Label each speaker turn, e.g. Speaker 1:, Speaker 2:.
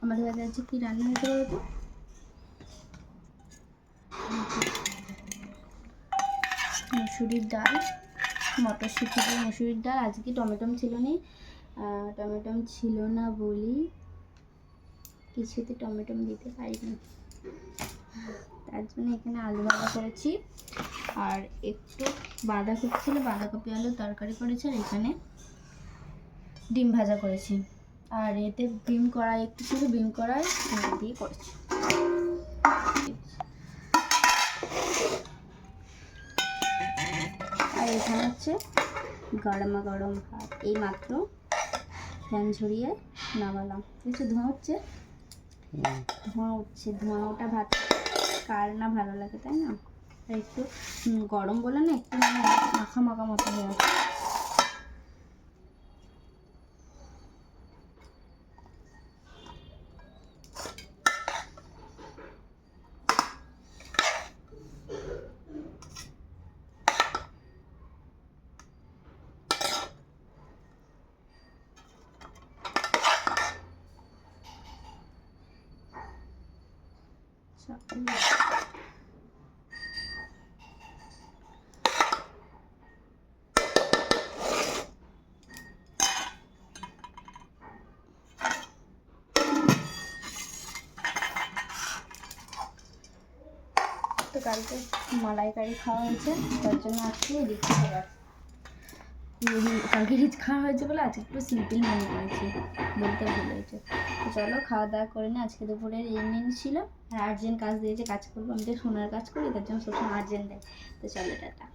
Speaker 1: আমাদের বাড়িতে আজকে কী রান্না হয়েছে বলো তো? মুসুরির ডাল, মটরশুঁটি দিয়ে মুসুরির ডাল। আজকে টমেটো ছিল না বলি কিছুতে টমেটো দিতে পারিনি, তার জন্য এখানে আলু ভাজা করেছি। আর একটু বাঁধাকপি ছিল, বাঁধাকপি আলু তরকারি করেছি। আর এখানে ডিম ভাজা করেছি। আর এতে ডিম কড়াই একটু ছিল, ডিম কড়াই দিয়ে করেছি। আর এখানে হচ্ছে গরমা গরম ভাত, এই মাত্র ফ্যান ঝরিয়ে নামালাম। কিছু ধোঁয়া উঠছে, ধোঁয়া ওটা ভাত কার না ভালো লাগে, তাই না? একটু গরম বলে না একটু মানে মাখা মাখা মতো হয়ে আছে। তো কালকে মালাইকারি খাওয়া হয়েছে, তার জন্য আজকে রিচ খাবার, কালকে রিচ খাওয়া হয়েছে বলে আজকে একটু সিম্পল মেনু করেছি, বলতে ভুলে হয়েছে। তো চলো খাওয়া দাওয়া করে নিই। আজকে দুপুরের এই মেনু ছিল। আর আর্জেন্ট কাজ দিয়েছে, কাজ করবো। আমি তো সোনার কাজ করি, তার জন্য সবসময় আর্জেন্ট দেয়। তো চলো টাটা।